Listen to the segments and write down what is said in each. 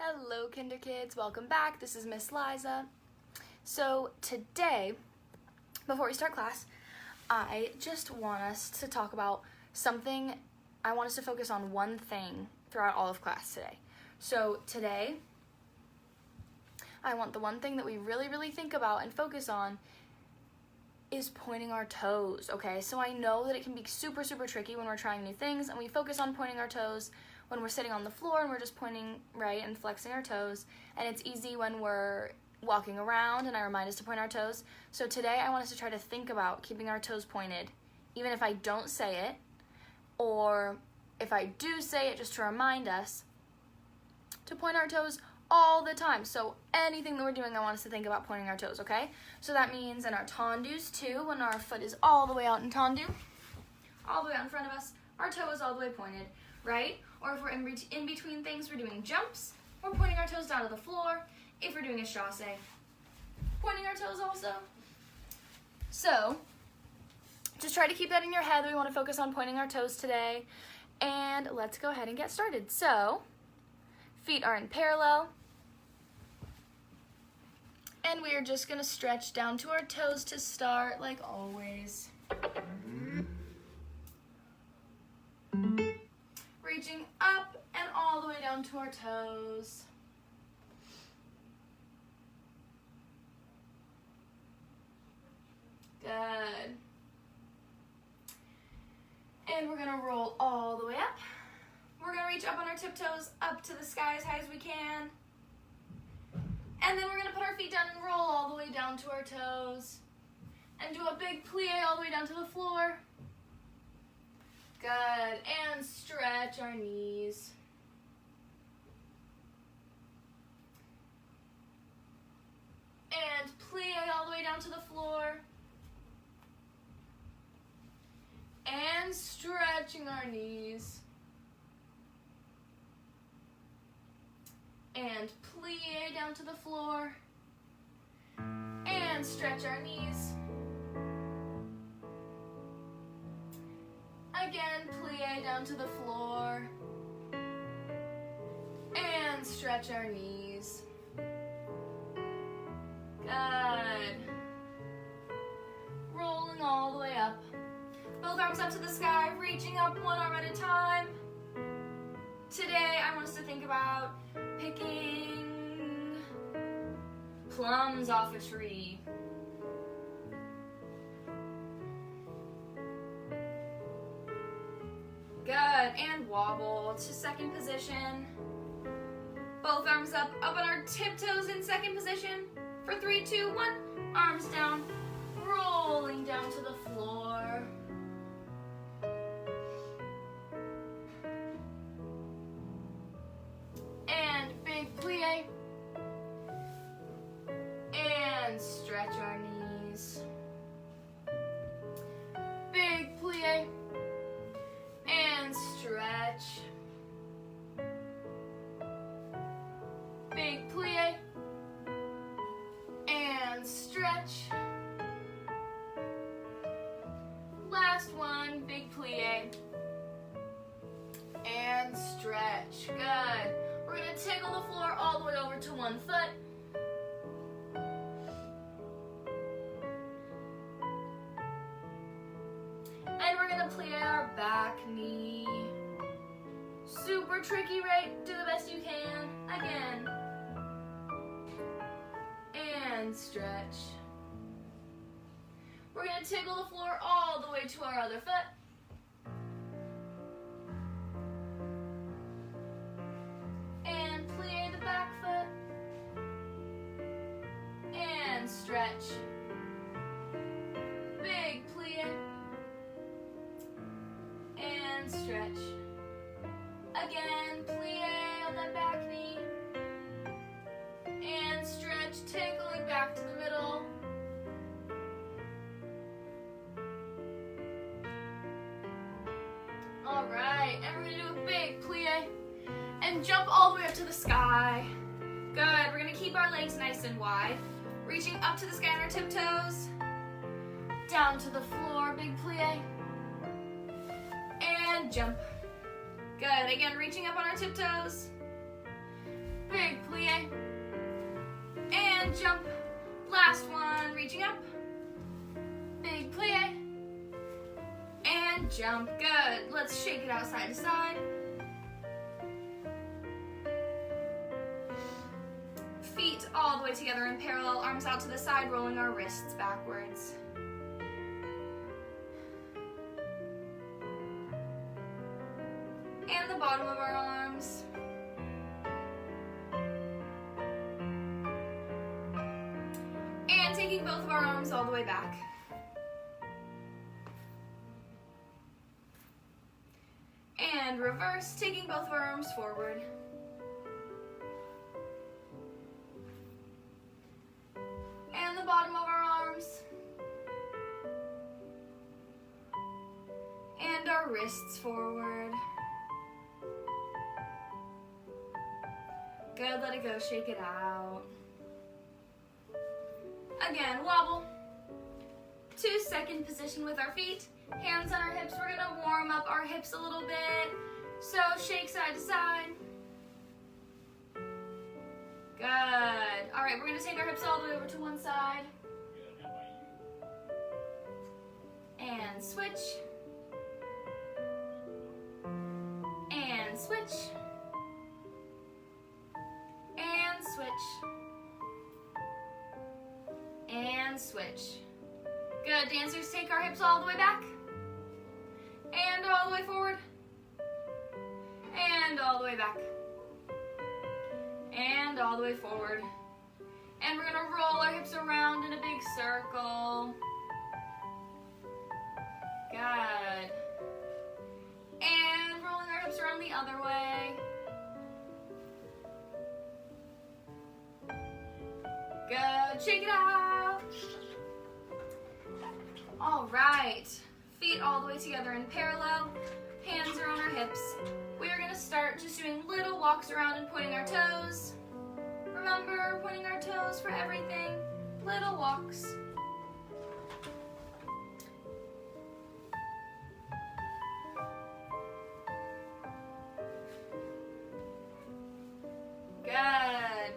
Hello Kinder Kids, welcome back. This is Miss Liza. So today, before we start class, I just want us to talk about something. I want us to focus on one thing throughout all of class today. So today, I want the one thing that we really think about and focus on is pointing our toes, okay? So I know that it can be super tricky when we're trying new things and we focus on pointing our toes when we're sitting on the floor and we're just pointing right and flexing our toes, and it's easy when we're walking around and I remind us to point our toes. So today I want us to try to think about keeping our toes pointed, even if I don't say it, or if I do say it, just to remind us to point our toes all the time. So anything that we're doing, I want us to think about pointing our toes, okay? So that means in our tendus too, when our foot is all the way out in tendu, all the way out in front of us, our toe is all the way pointed, right? Or if we're in between things, we're doing jumps, we're pointing our toes down to the floor. If we're doing a chasse, pointing our toes also. So just try to keep that in your head. We want to focus on pointing our toes today. And let's go ahead and get started. So feet are in parallel. And we are just going to stretch down to our toes to start, like always. Reaching up and all the way down to our toes. Good. And we're going to roll all the way up. We're going to reach up on our tiptoes up to the sky as high as we can. And then we're going to put our feet down and roll all the way down to our toes. And do a big plie all the way down to the floor. Good. And stretch our knees. And plie all the way down to the floor. And stretching our knees. And plie down to the floor. And stretch our knees. Again, plie down to the floor. And stretch our knees. Good. Rolling all the way up. Both arms up to the sky, reaching up one arm at a time. Today, I want us to think about picking plums off a tree. Good, and wobble to second position. Both arms up on our tiptoes in second position. For 3, 2, 1, arms down, rolling down to the floor. And big plie. And stretch our knees. Big plie. And stretch. Big plie. And stretch. Last one, big plie. And stretch. Good. We're going to tickle the floor all the way over to one foot. And we're going to plie our back knee. Super tricky, right? Do the best you can. Again. And stretch. We're going to tickle the floor all the way to our other foot. And plie the back foot. And stretch. Big plie. And stretch. Again, plie on that back knee. And stretch, tickling back to the middle. All right, and we're gonna do a big plie and jump all the way up to the sky. Good, we're gonna keep our legs nice and wide. Reaching up to the sky on our tiptoes. Down to the floor, big plie. And jump. Good, again, reaching up on our tiptoes. Big and jump. Last one, reaching up. Big plie. And jump. Good. Let's shake it out side to side. Feet all the way together in parallel, arms out to the side, rolling our wrists backwards. And the bottom of our arms. And taking both of our arms all the way back. And reverse, taking both of our arms forward. And the bottom of our arms. And our wrists forward. Good, let it go, shake it out. Again, wobble. 2-second position with our feet. Hands on our hips. We're gonna warm up our hips a little bit. So shake side to side. Good. All right, we're gonna take our hips all the way over to one side. And switch. And switch. And switch. And switch. Good, dancers, take our hips all the way back. And all the way forward. And all the way back. And all the way forward. And we're gonna roll our hips around in a big circle. Good. And rolling our hips around the other way. Good, shake it out. All right, feet all the way together in parallel, hands are on our hips. We are gonna start just doing little walks around and pointing our toes. Remember, pointing our toes for everything, little walks. Good.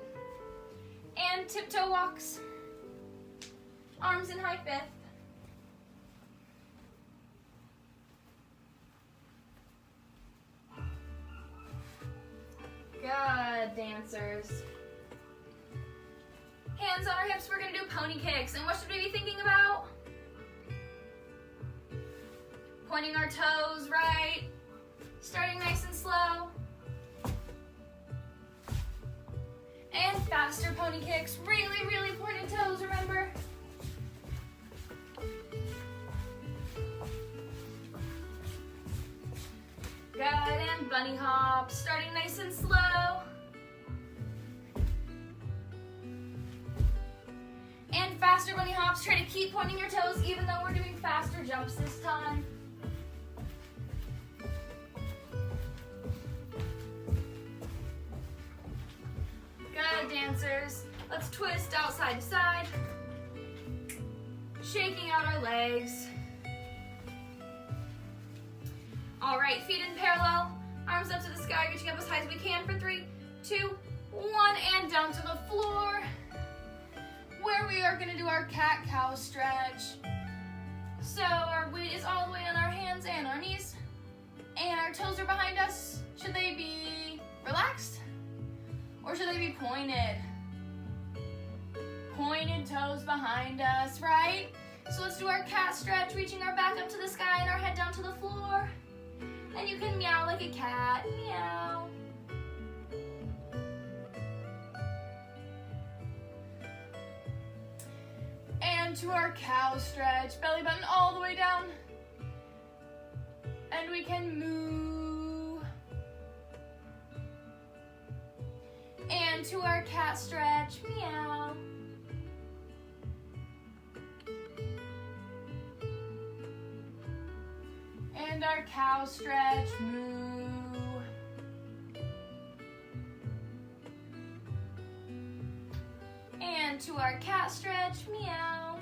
And tiptoe walks. Arms in high fifth. Good, dancers. Hands on our hips, we're gonna do pony kicks. And what should we be thinking about? Pointing our toes, right? Starting nice and slow. And faster pony kicks. Really, really pointed toes, remember? Good, and bunny hops, starting nice and slow. And faster bunny hops, try to keep pointing your toes even though we're doing faster jumps this time. Good, dancers. Let's twist out side to side. Shaking out our legs. All right, feet in parallel, arms up to the sky, reaching up as high as we can for 3, 2, 1, and down to the floor, where we are gonna do our cat-cow stretch. So our weight is all the way on our hands and our knees, and our toes are behind us. Should they be relaxed, or should they be pointed? Pointed toes behind us, right? So let's do our cat stretch, reaching our back up to the sky and our head down to the floor. And you can meow like a cat, meow. And to our cow stretch, belly button all the way down. And we can moo. And to our cat stretch, meow. And our cow stretch, moo. And to our cat stretch, meow.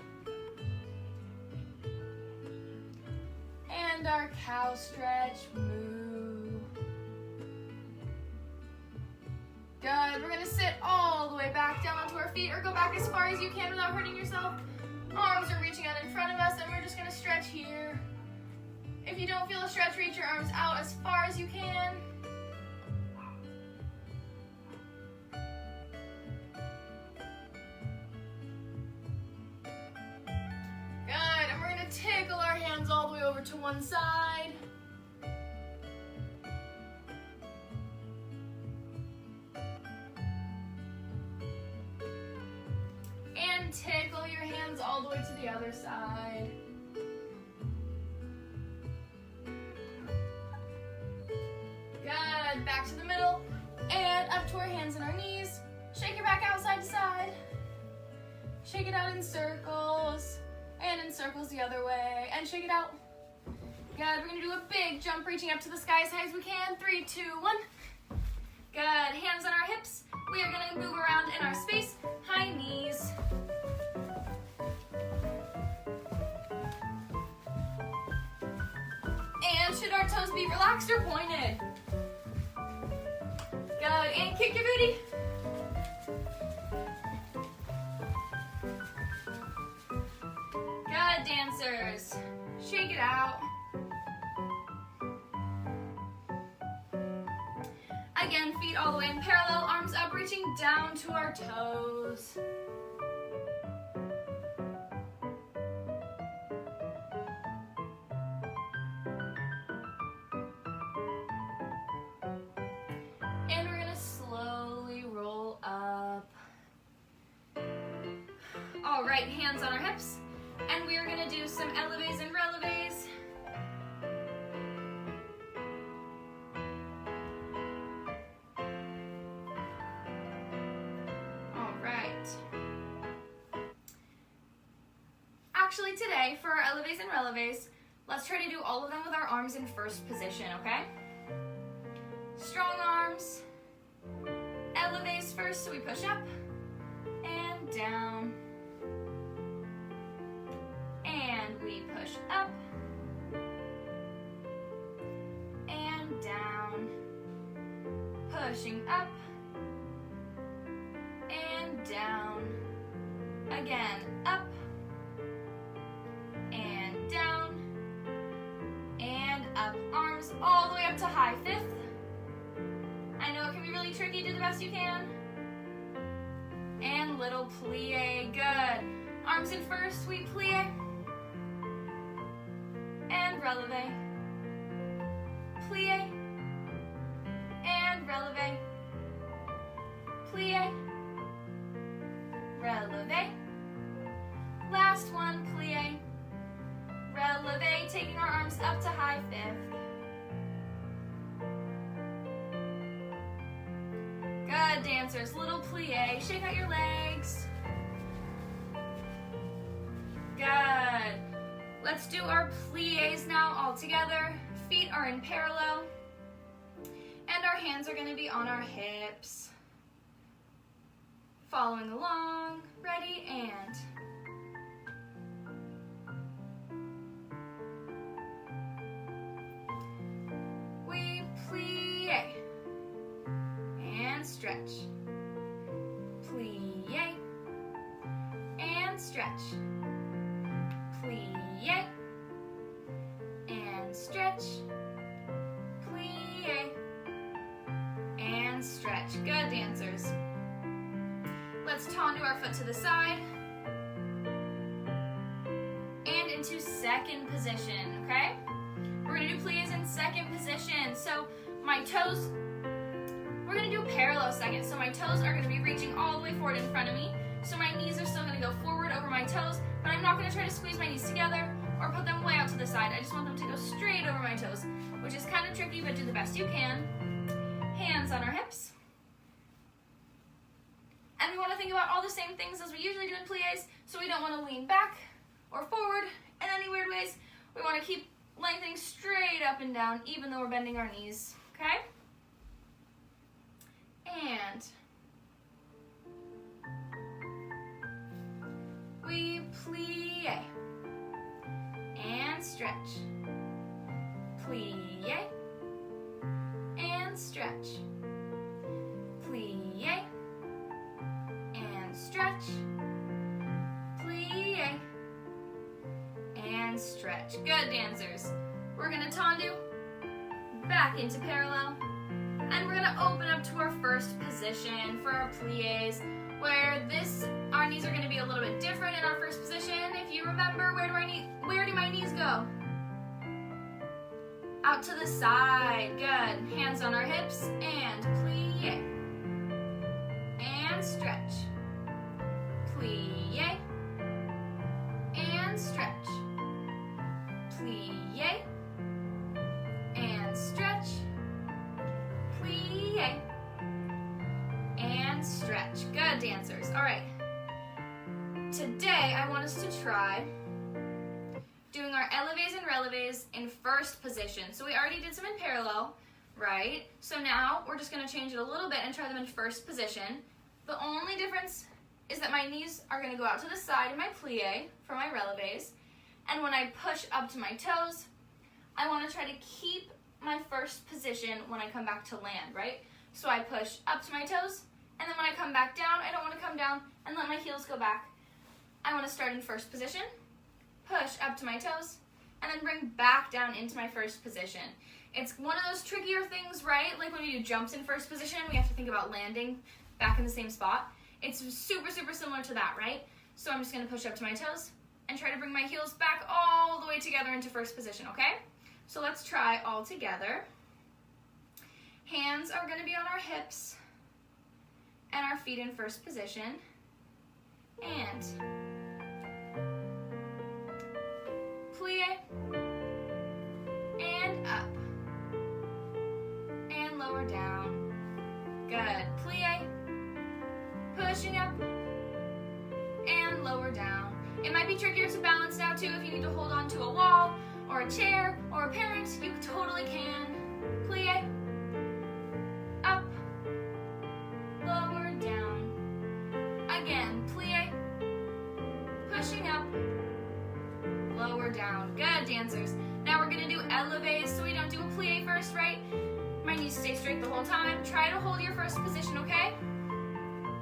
And our cow stretch, moo. Good, we're gonna sit all all the way back down onto our feet, or go back as far as you can without hurting yourself. Arms are reaching out in front of us, and we're just gonna stretch here. If you don't feel a stretch, reach your arms out as far as you can. Good, and we're gonna tickle our hands all the way over to one side. And tickle your hands all the way to the other side. Good, back to the middle, and up to our hands and our knees. Shake your back out side to side. Shake it out in circles, and in circles the other way, and shake it out. Good, we're gonna do a big jump, reaching up to the sky as high as we can. 3, 2, 1. Good, hands on our hips. We are gonna move around in our space, high knees. And should our toes be relaxed or pointed? Good, and kick your booty. Good, dancers. Shake it out. Again, feet all the way in parallel, arms up, reaching down to our toes. And we're gonna slowly roll up. All right, hands on our hips. And we are gonna do some eleves and releves. Actually today, for our eleves and releves, let's try to do all of them with our arms in first position, okay? Strong arms, eleves first, so we push up, and down, and we push up, and down, pushing up, and down, again, up, and down, and up. Arms all the way up to high fifth. I know it can be really tricky, do the best you can. And little plie, good. Arms in first, sweet plie. And releve. Plie. And releve. Plie. Releve. Last one, plie. Releve, taking our arms up to high fifth. Good, dancers. Little plie. Shake out your legs. Good. Let's do our plies now all together. Feet are in parallel. And our hands are going to be on our hips. Following along. Ready, and... stretch, plie, and stretch, plie, and stretch, plie, and stretch. Good, dancers. Let's taunt our foot to the side and into second position, okay? We're gonna do plies in second position. So my toes, we're gonna do a parallel second. So my toes are gonna be reaching all the way forward in front of me. So my knees are still gonna go forward over my toes, but I'm not gonna try to squeeze my knees together or put them way out to the side. I just want them to go straight over my toes, which is kind of tricky, but do the best you can. Hands on our hips. And we wanna think about all the same things as we usually do in plies, so we don't wanna lean back or forward in any weird ways. We wanna keep lengthening straight up and down, even though we're bending our knees, okay? And we plie and stretch, plie and stretch, plie stretch. Good, dancers. We're gonna tendu, back into parallel, and we're gonna open up to our first position for our plies, where our knees are gonna be a little bit different in our first position. If you remember, where do my knees go? Out to the side. Good. Hands on our hips and plie. And stretch. Plie. And stretch. Plie. And stretch. Plie. And stretch. Good, dancers. All right. Today, I want us to try doing our eleves and releves in first position. So we already did some in parallel, right? So now we're just gonna change it a little bit and try them in first position. The only difference is that my knees are gonna go out to the side in my plie for my releves. And when I push up to my toes, I wanna try to keep my first position when I come back to land, right? So I push up to my toes, and then when I come back down, I don't wanna come down and let my heels go back. I wanna start in first position, push up to my toes, and then bring back down into my first position. It's one of those trickier things, right? Like when we do jumps in first position, we have to think about landing back in the same spot. It's super, super similar to that, right? So I'm just gonna push up to my toes and try to bring my heels back all the way together into first position, okay? So let's try all together. Hands are gonna be on our hips and our feet in first position. And plie, and up, and lower down. Good. Plie, pushing up, and lower down. It might be trickier to balance now too if you need to hold on to a wall, or a chair, or a parent, you totally can. Plie, up, lower down. Again, plie, pushing up, lower down. Good, dancers. Now we're gonna do eleves, so we don't do a plie first, right? My knees stay straight the whole time. Try to hold your first position, okay?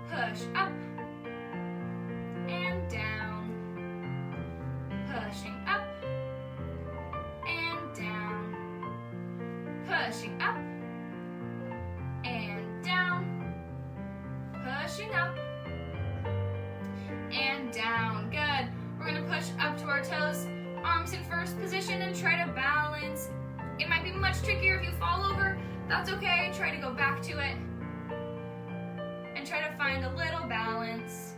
Push up and down. Pushing up and down. Pushing up and down. Pushing up and down. Good. We're gonna push up to our toes, arms in first position, and try to balance. It might be much trickier if you fall over. That's okay. Try to go back to it and try to find a little balance.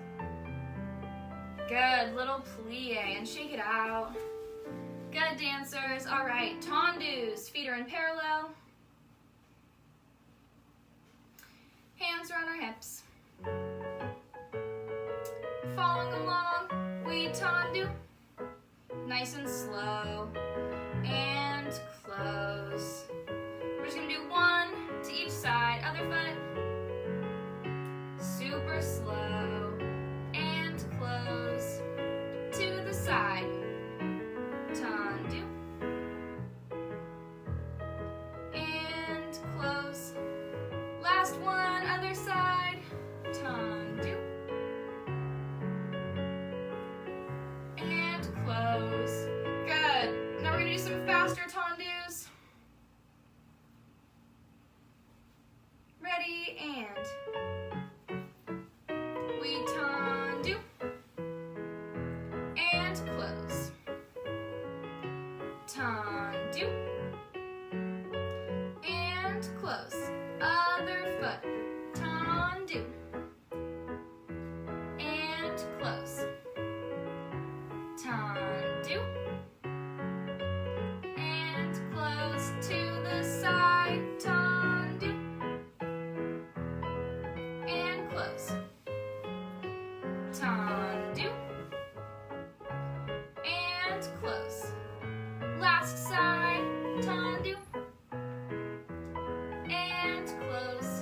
Good. Little plie and shake it out. Good, dancers. All right. Tendus. Feet are in parallel. Hands are on our hips. Following along, we tendu. Nice and slow. And close. We're just gonna do one to each side. Other foot. Super slow. And close. To the side. Tendu. And close. Last one, other side. Tendu. And close. Good. Now we're gonna do some faster tendus. Ready, and we tendu. And close. Tendu. And close. Other foot. Tendu. And close. Tendu. And close to the side. Tendu. And close. Tendu. And close. Last side. Tendu. And close.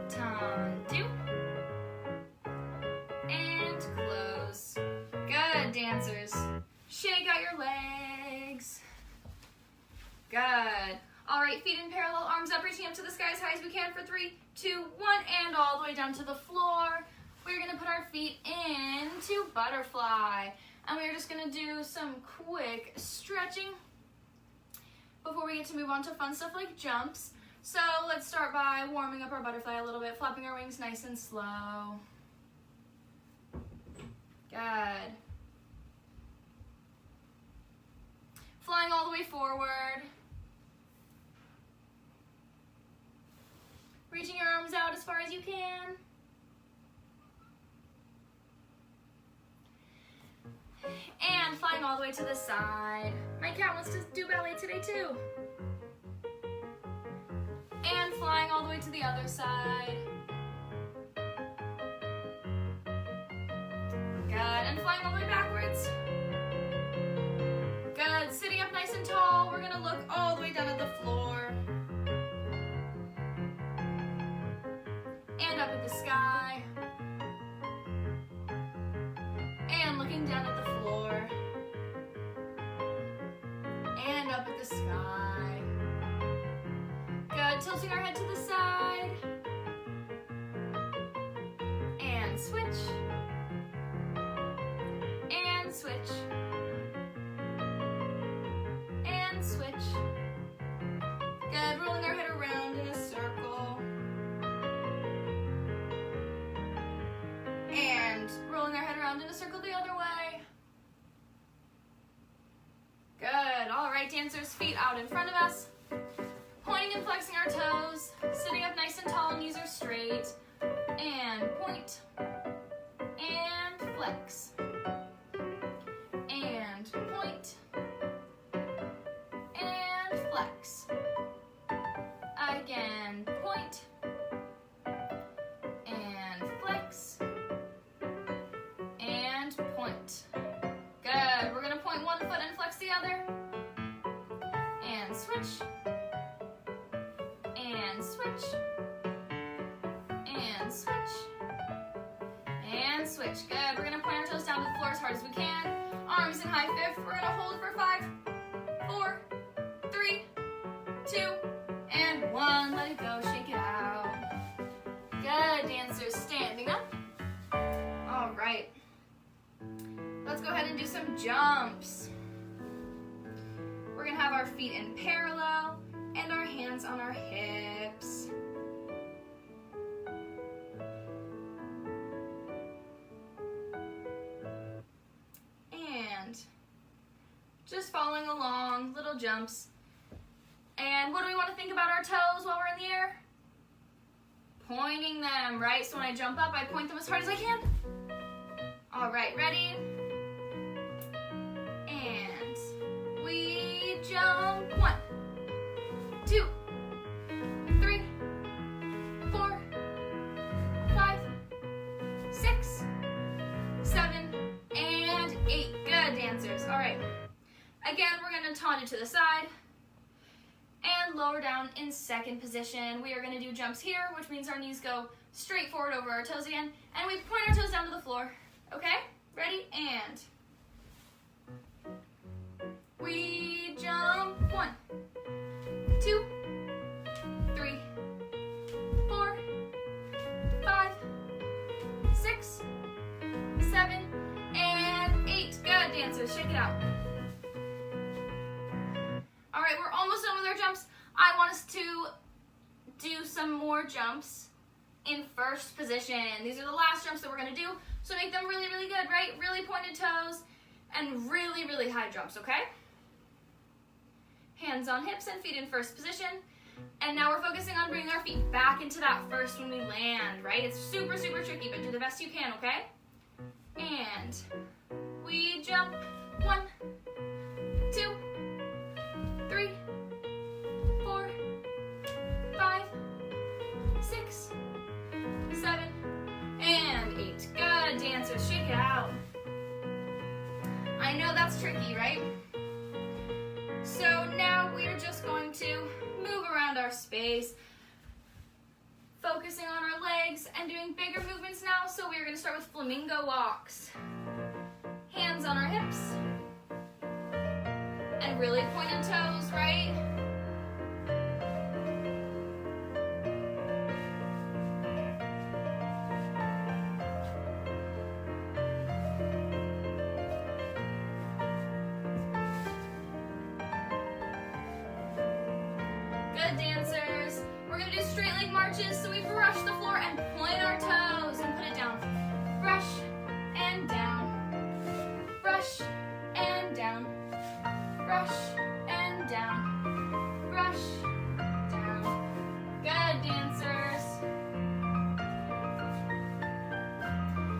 Tendu. And close. Good, dancers. Shake out your legs. Good. All right, feet in parallel, arms up, reaching up to the sky as high as we can for 3, 2, 1, and all the way down to the floor. We're gonna put our feet into butterfly. And we're just gonna do some quick stretching before we get to move on to fun stuff like jumps. So let's start by warming up our butterfly a little bit, flapping our wings nice and slow. Good. Flying all the way forward. Reaching your arms out as far as you can. And flying all the way to the side. My cat wants to do ballet today too. And flying all the way to the other side. Good, and flying all the way backwards. Good, sitting up nice and tall. We're gonna look all the way down at the floor. And up at the sky. And looking down at the floor. And up at the sky. Good, tilting our head to the side. And switch. And switch. And switch. Good, rolling our head around in a circle. And rolling our head around in a circle the other way. Good, all right, dancers, feet out in front of us. Pointing and flexing our toes, sitting up nice and tall, knees are straight, and point, and flex, and point, and flex. Again, point, and flex, and point. Good, we're gonna point one foot and flex the other, and switch, and switch, and switch, and switch. Good, we're gonna point our toes down to the floor as hard as we can. Arms in high fifth. We're gonna hold for 5, 4, 3, 2, and 1. Let it go, shake it out. Good, dancers, standing up. All right. Let's go ahead and do some jumps. We're gonna have our feet in parallel and our hands on our hips. And just following along, little jumps. And what do we want to think about our toes while we're in the air? Pointing them, right? So when I jump up, I point them as hard as I can. All right, ready? And we jump. 1, 2, 3, 4, 5, 6, 7, and 8. Good, dancers. All right. Again, we're going to taunt it to the side and lower down in second position. We are going to do jumps here, which means our knees go straight forward over our toes again, and we point our toes down to the floor. Okay? Ready? And we jump. 1, 2, 3, 4, 5, 6, 7, and 8. Good, dancers. Shake it out. All right, we're almost done with our jumps. I want us to do some more jumps in first position. These are the last jumps that we're going to do, so make them really, really good, right? Really pointed toes and really, really high jumps, okay? Hands on hips and feet in first position. And now we're focusing on bringing our feet back into that first when we land, right? It's super, super tricky, but do the best you can, okay? And we jump. 1, 2, 3, 4, 5, 6, 7, and 8. Good, dancers. Shake it out. I know that's tricky, right? So now we are just going to move around our space, focusing on our legs and doing bigger movements now. So we are going to start with flamingo walks. Hands on our hips. And really pointed toes, right? Good, dancers. We're gonna do straight leg marches, so we brush the floor and point our toes and put it down. Brush and down. Brush and down. Brush and down. Brush down. Good, dancers.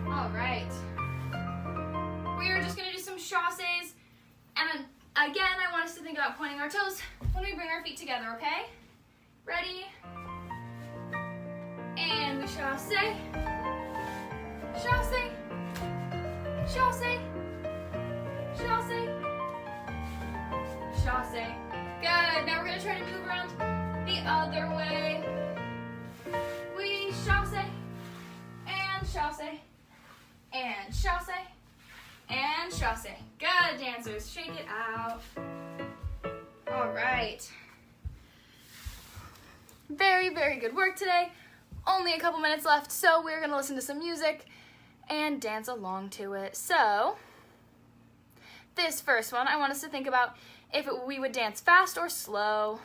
All right. We are just gonna do some chassés, and again, I want us to think about pointing our toes when we bring our feet together, okay? Ready? And we chassé, chassé, chassé, chassé, chassé. Good. Now we're going to try to move around the other way. We chassé, and chassé, and chassé, and chassé. Good, dancers. Shake it out. All right. Very, very good work today. Only a couple minutes left, so we're going to listen to some music and dance along to it. So, this first one, I want us to think about if we would dance fast or slow.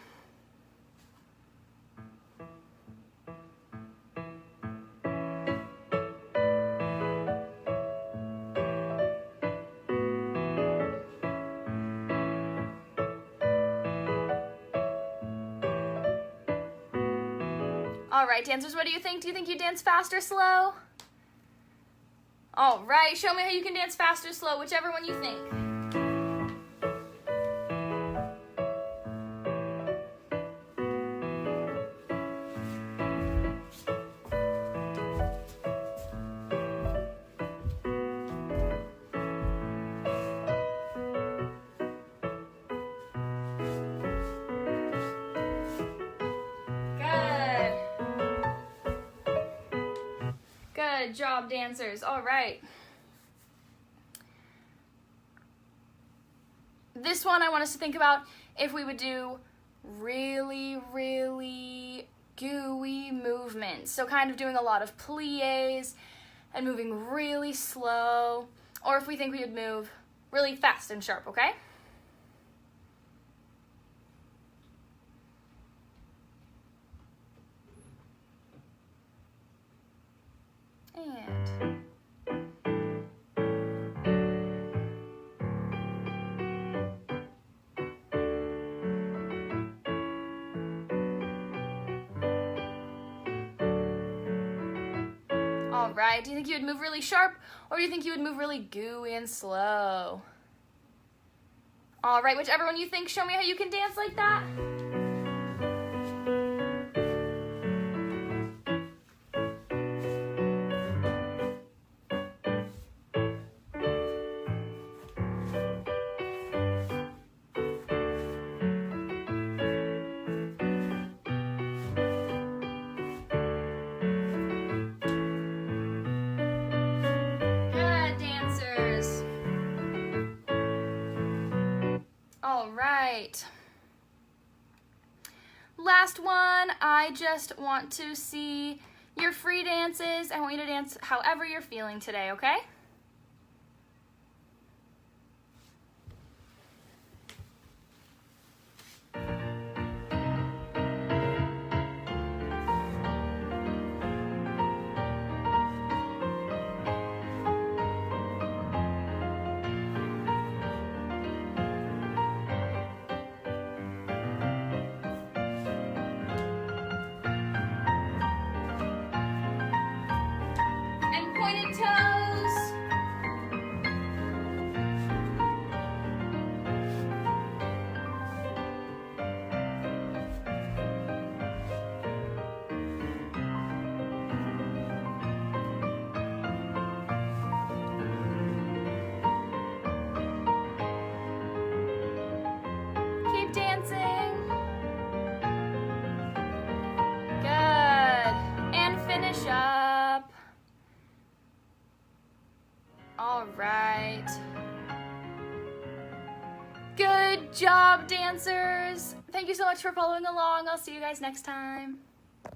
All right, dancers, what do you think? Do you think you dance fast or slow? All right, show me how you can dance fast or slow, whichever one you think. Good job, dancers. All right. This one I want us to think about if we would do really, really gooey movements. So kind of doing a lot of pliés and moving really slow. Or if we think we would move really fast and sharp, okay? And all right, do you think you would move really sharp, or do you think you would move really gooey and slow? All right, whichever one you think, show me how you can dance like that. All right. Last one, I just want to see your free dances. I want you to dance however you're feeling today, okay? Pointed toes. Keep dancing. Good. And finish up. All right. Good job, dancers. Thank you so much for following along. I'll see you guys next time.